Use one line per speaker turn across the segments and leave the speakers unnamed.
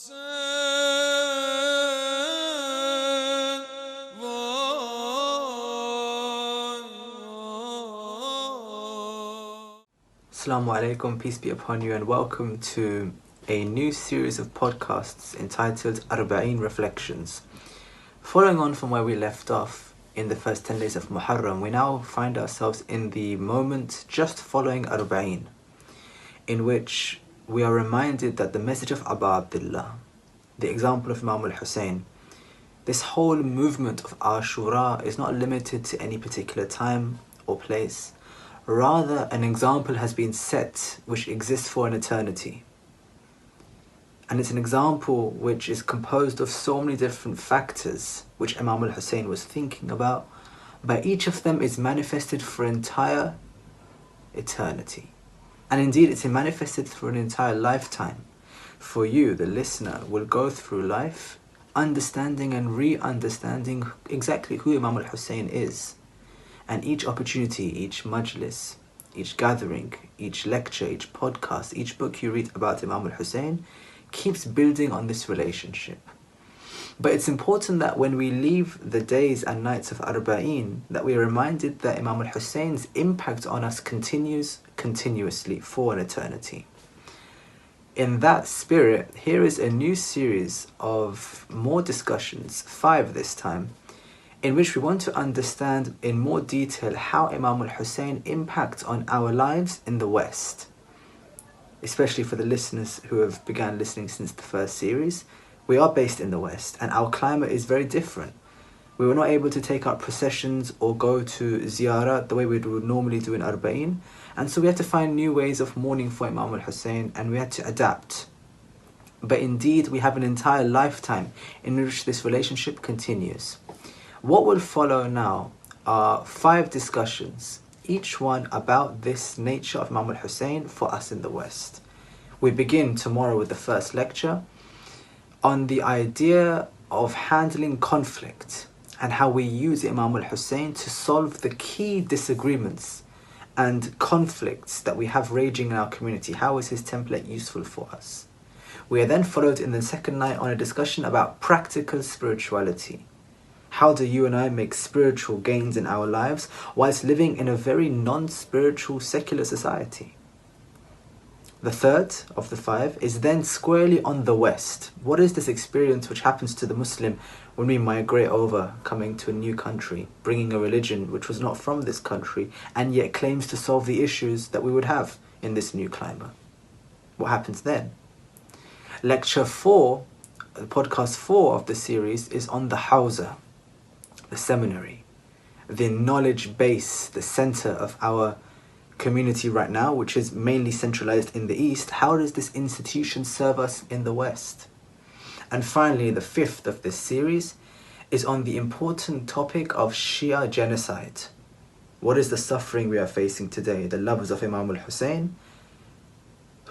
Assalamu alaikum, peace be upon you, and welcome to a new series of podcasts entitled Arbaeen Reflections. Following on from where we left off in the first 10 days of Muharram, we now find ourselves in the moment just following Arbaeen, in which we are reminded that the message of Abu Abdullah, the example of Imam Hussain, this whole movement of Ashura is not limited to any particular time or place. Rather, an example has been set which exists for an eternity. And it's an example which is composed of so many different factors which Imam Hussain was thinking about, but each of them is manifested for entire eternity. And indeed, it's manifested through an entire lifetime. For you, the listener, will go through life understanding and re-understanding exactly who Imam Hussain is. And each opportunity, each majlis, each gathering, each lecture, each podcast, each book you read about Imam Hussain keeps building on this relationship. But it's important that when we leave the days and nights of Arbaeen, that we are reminded that Imam Hussein's impact on us continues continuously for an eternity. In that spirit, here is a new series of more discussions, 5 this time, in which we want to understand in more detail how Imam Hussain impacts on our lives in the West. Especially for the listeners who have begun listening since the first series, we are based in the West and our climate is very different. We were not able to take out processions or go to ziyarah the way we would normally do in Arbaeen, and so we had to find new ways of mourning for Imam Hussain and we had to adapt. But indeed, we have an entire lifetime in which this relationship continues. What will follow now are 5 discussions, each one about this nature of Imam Hussain for us in the West. We begin tomorrow with the first lecture on the idea of handling conflict and how we use Imam Hussain to solve the key disagreements and conflicts that we have raging in our community. How is his template useful for us? We are then followed in the second night on a discussion about practical spirituality. How do you and I make spiritual gains in our lives whilst living in a very non-spiritual secular society? The third of the 5 is then squarely on the West. What is this experience which happens to the Muslim when we migrate over, coming to a new country, bringing a religion which was not from this country and yet claims to solve the issues that we would have in this new climate? What happens then? Lecture 4, podcast 4 of the series is on the Hawza, the seminary, the knowledge base, the center of our community right now, which is mainly centralized in the East. How does this institution serve us in the West? And finally, the 5th of this series is on the important topic of Shia genocide. What is the suffering we are facing today? The lovers of Imam Hussain.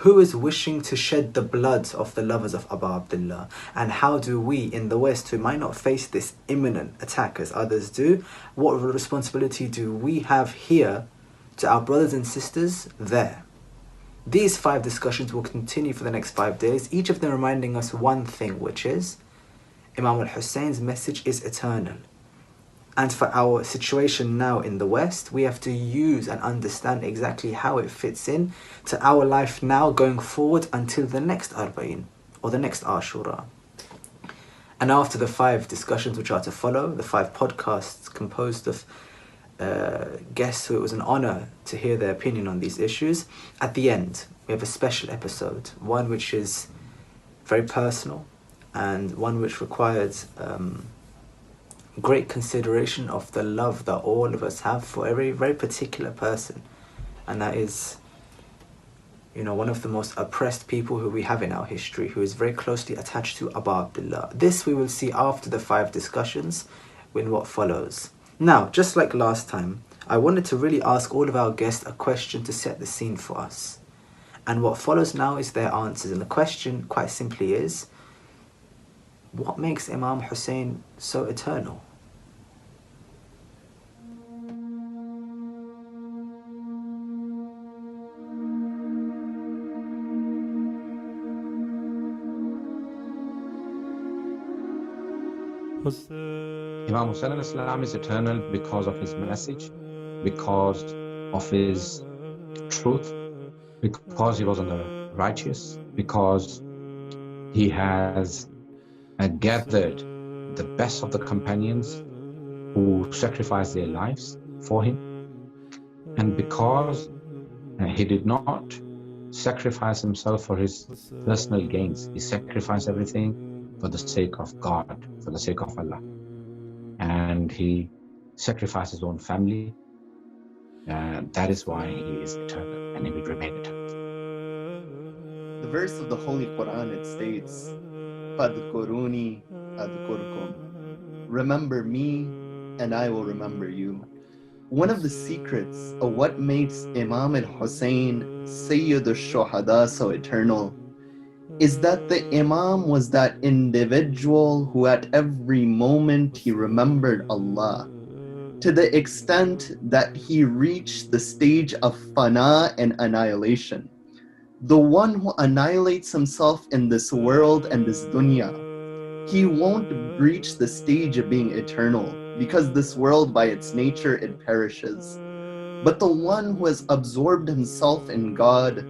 Who is wishing to shed the blood of the lovers of Abu Abdullah? And how do we in the West, who might not face this imminent attack as others do, what responsibility do we have here to our brothers and sisters there? These 5 discussions will continue for the next 5 days, each of them reminding us one thing, which is Imam Hussein's message is eternal. And for our situation now in the West, we have to use and understand exactly how it fits in to our life now going forward until the next Arbaeen or the next Ashura. And after the 5 discussions which are to follow, the 5 podcasts composed of guests who it was an honor to hear their opinion on these issues, at the end we have a special episode, one which is very personal and one which requires great consideration of the love that all of us have for every very particular person, and that is, one of the most oppressed people who we have in our history, who is very closely attached to Abu Abdullah. This we will see after the 5 discussions in what follows. Now, just like last time, I wanted to really ask all of our guests a question to set the scene for us, and what follows now is their answers. And the question quite simply is, what makes Imam Hussain so eternal?
Imam Hussain al-Islam is eternal because of his message, because of his truth, because he was on the righteous, because he has gathered the best of the companions who sacrificed their lives for him, and because he did not sacrifice himself for his personal gains. He sacrificed everything for the sake of God, for the sake of Allah. And he sacrificed his own family. That is why he is eternal and he will remain eternal.
The verse of the Holy Quran, it states, فَاذْكُرُونِي أَذْكُرْكُمْ. Remember me, and I will remember you. One of the secrets of what makes Imam al-Hussain Sayyid al-Shuhada so eternal is that the Imam was that individual who at every moment he remembered Allah, to the extent that he reached the stage of fana and annihilation. The one who annihilates himself in this world and this dunya, he won't reach the stage of being eternal, because this world by its nature it perishes. But the one who has absorbed himself in God,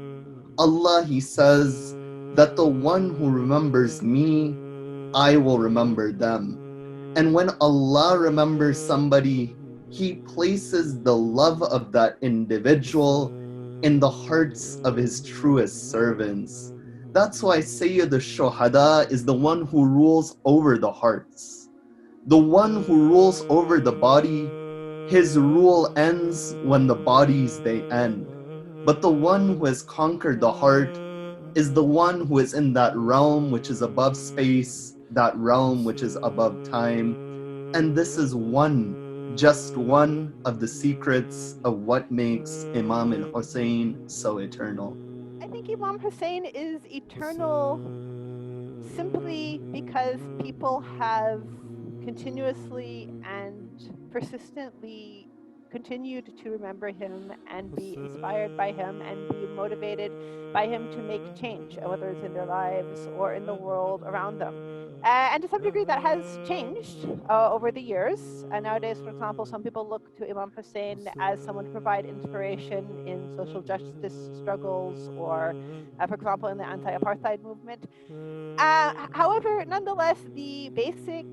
Allah, he says that the one who remembers me, I will remember them. And when Allah remembers somebody, he places the love of that individual in the hearts of his truest servants. That's why Sayyid al-Shuhada is the one who rules over the hearts. The one who rules over the body, his rule ends when the bodies they end. But the one who has conquered the heart is the one who is in that realm which is above space, that realm which is above time. And this is just one of the secrets of what makes Imam al-Hussain so eternal.
I think Imam Hussein is eternal simply because people have continuously and persistently continued to remember him and be inspired by him and be motivated by him to make change, whether it's in their lives or in the world around them. And to some degree, that has changed over the years. Nowadays, for example, some people look to Imam Hussein as someone to provide inspiration in social justice struggles or, for example, in the anti-apartheid movement. However, nonetheless, the basic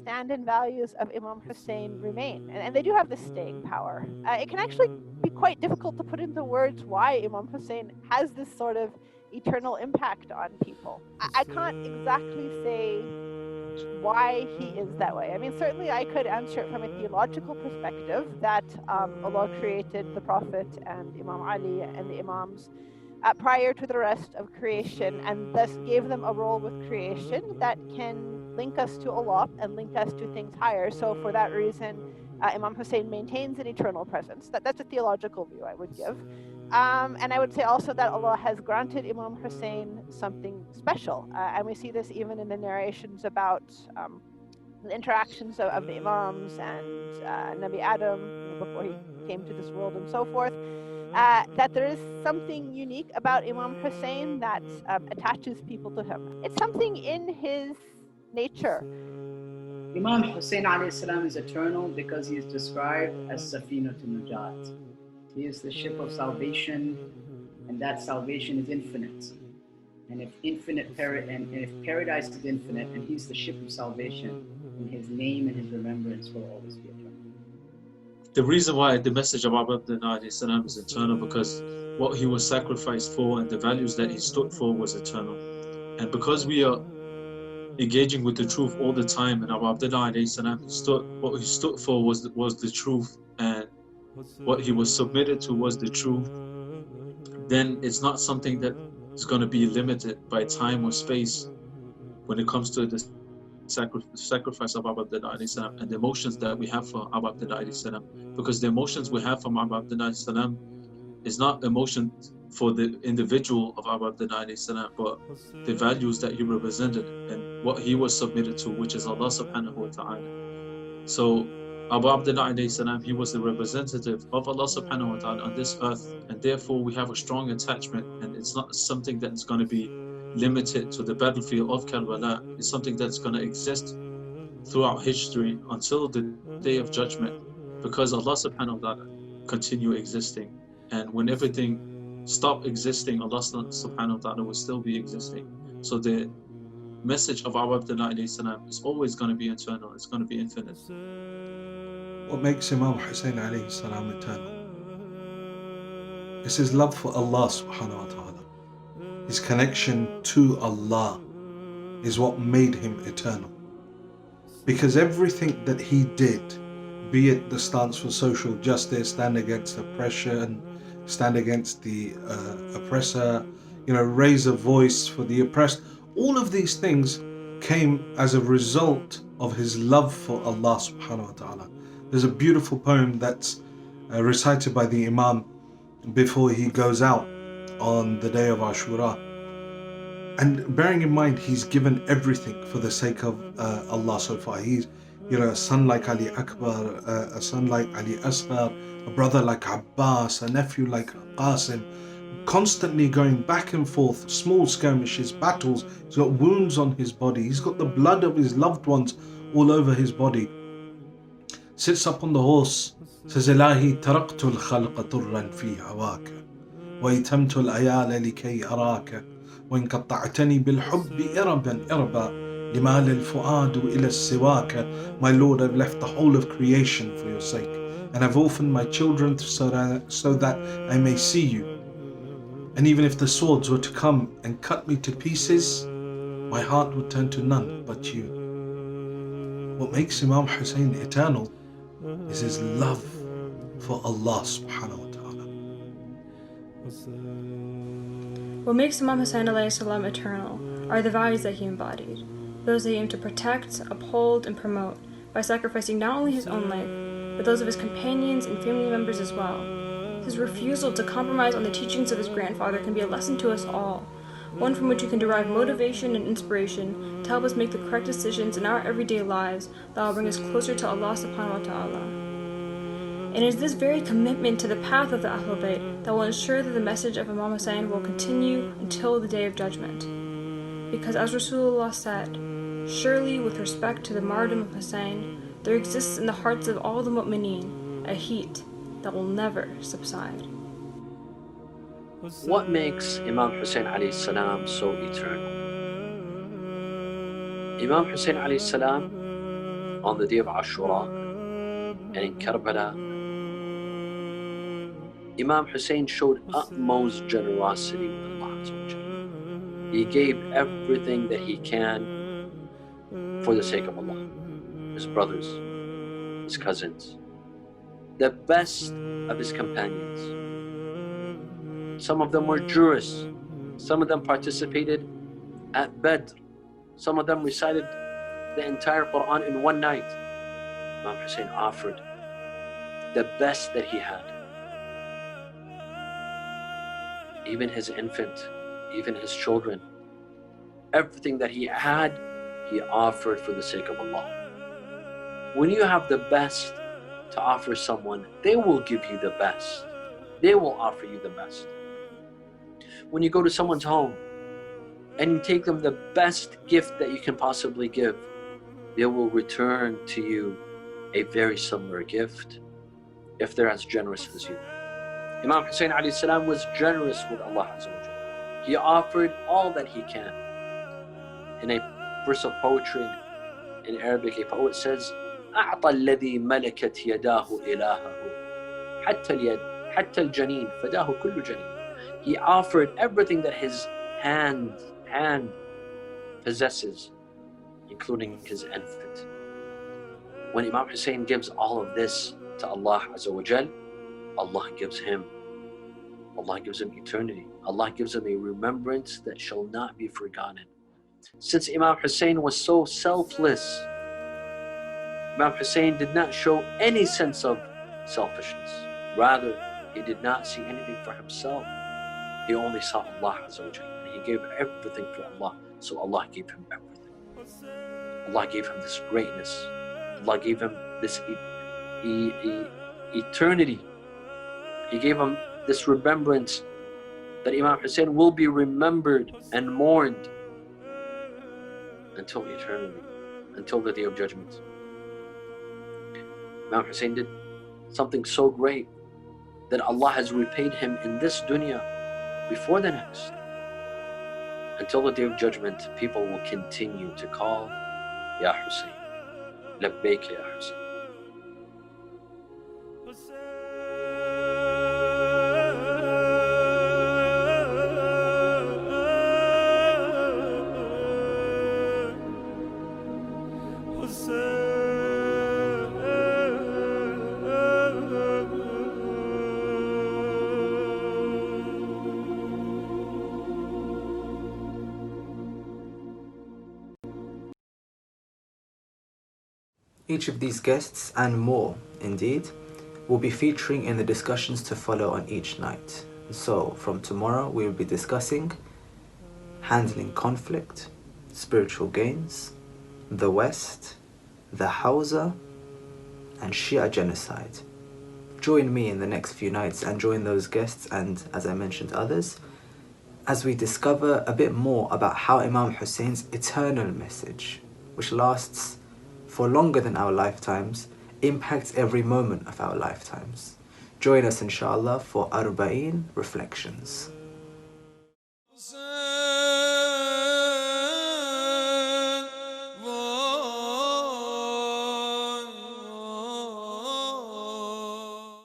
stand and values of Imam Hussein remain, and they do have this staying power. It can actually be quite difficult to put into words why Imam Hussein has this sort of eternal impact on people. I can't exactly say why he is that way. I mean, certainly I could answer it from a theological perspective that Allah created the Prophet and Imam Ali and the Imams prior to the rest of creation, and thus gave them a role with creation that can link us to Allah and link us to things higher. So for that reason, Imam Hussein maintains an eternal presence. That's a theological view I would give. And I would say also that Allah has granted Imam Hussein something special. And we see this even in the narrations about the interactions of the Imams and Nabi Adam before he came to this world and so forth. That there is something unique about Imam Hussein that attaches people to him. It's something in his nature.
Imam Hussain alayhi salam is eternal because he is described as Safinatun Najat. He is the ship of salvation, and that salvation is infinite. And if paradise is infinite, and he's the ship of salvation, then his name and his remembrance will always be eternal.
The reason why the message of Abdullah is eternal because what he was sacrificed for and the values that he stood for was eternal. And because we are engaging with the truth all the time, and Abdullah what he stood for was the truth, and what he was submitted to was the truth, then it's not something that is going to be limited by time or space when it comes to the sacrifice of Abdullah and the emotions that we have for Abdullah, because the emotions we have from Abdullah is not emotion for the individual of Abdullah, but the values that he represented and what he was submitted to, which is Allah subhanahu wa ta'ala. So Abu Abdullah, he was the representative of Allah subhanahu wa ta'ala on this earth, and therefore we have a strong attachment, and it's not something that's going to be limited to the battlefield of Karbala. It's something that's going to exist throughout history until the day of judgment, because Allah subhanahu wa ta'ala continue existing. And when everything stop existing, Allah subhanahu wa ta'ala will still be existing. So the message of our Abdullah alayhi salam is always going to be eternal, it's going to be infinite.
What makes Imam Hussain alayhi salam eternal is his love for Allah subhanahu wa ta'ala. His connection to Allah is what made him eternal. Because everything that he did, be it the stance for social justice, stand against oppression, stand against the oppressor, raise a voice for the oppressed, all of these things came as a result of his love for Allah subhanahu wa ta'ala. There's a beautiful poem that's recited by the Imam before he goes out on the day of Ashura. And bearing in mind, he's given everything for the sake of Allah so far. He's, a son like Ali Akbar, a son like Ali Asghar, a brother like Abbas, a nephew like Qasim, constantly going back and forth, small skirmishes, battles. He's got wounds on his body. He's got the blood of his loved ones all over his body. Sits up on the horse, says, Ilahi taraktu al-khalqa turran fi hawaka, wa itamtu al-ayala likay araka. وإن قطعتني بالحب إربا إربا لما للفؤاد إلى السواك. My Lord, I've left the whole of creation for your sake, and I've orphaned my children so that I may see you. And even if the swords were to come and cut me to pieces, my heart would turn to none but you. What makes Imam Hussain eternal is his love for Allah subhanahu wa ta'ala.
What makes Imam Hussain alayhi salam eternal are the values that he embodied, those that he aimed to protect, uphold, and promote by sacrificing not only his own life, but those of his companions and family members as well. His refusal to compromise on the teachings of his grandfather can be a lesson to us all, one from which we can derive motivation and inspiration to help us make the correct decisions in our everyday lives that will bring us closer to Allah subhanahu wa ta'ala. And it is this very commitment to the path of the Ahlul Bayt that will ensure that the message of Imam Hussain will continue until the Day of Judgment. Because as Rasulullah said, surely with respect to the martyrdom of Hussain, there exists in the hearts of all the mu'mineen a heat that will never subside.
What makes Imam Hussain alayhi salam so eternal? Imam Hussain alayhi salam, on the day of Ashura and in Karbala, Imam Hussain showed utmost generosity with Allah. He gave everything that he can for the sake of Allah. His brothers, his cousins, the best of his companions. Some of them were jurists. Some of them participated at Badr. Some of them recited the entire Quran in one night. Imam Hussain offered the best that he had. Even his infant, even his children, everything that he had, he offered for the sake of Allah. When you have the best to offer someone, they will give you the best. They will offer you the best. When you go to someone's home and you take them the best gift that you can possibly give, they will return to you a very similar gift if they're as generous as you. Imam Hussain alayhi salam was generous with Allah Azza wa Jalla. He offered all that he can. In a verse of poetry in Arabic, a poet says, أعطى الذي ملكت يداه إلهه حتى الجنين فداه كل جنين. He offered everything that his hand possesses, including his infant. When Imam Hussain gives all of this to Allah Azza wa Jal, Allah gives him eternity. Allah gives him a remembrance that shall not be forgotten. Since Imam Hussain was so selfless, Imam Hussain did not show any sense of selfishness. Rather, he did not see anything for himself. He only saw Allah Azza wa Jalla. He gave everything for Allah, so Allah gave him everything. Allah gave him this greatness. Allah gave him this eternity. He gave him this remembrance that Imam Hussain will be remembered and mourned until eternity. until the Day of Judgment. Imam Hussain did something so great that Allah has repaid him in this dunya before the next. Until the Day of Judgment, people will continue to call, Ya Hussein, Labbaik Ya Hussein.
Each of these guests, and more indeed, will be featuring in the discussions to follow on each night. So from tomorrow we will be discussing handling conflict, spiritual gains, the West, the Hausa, and Shia genocide. Join me in the next few nights and join those guests and, as I mentioned, others, as we discover a bit more about how Imam Hussein's eternal message, which lasts for longer than our lifetimes, impacts every moment of our lifetimes. Join us inshallah for Arbaeen Reflections.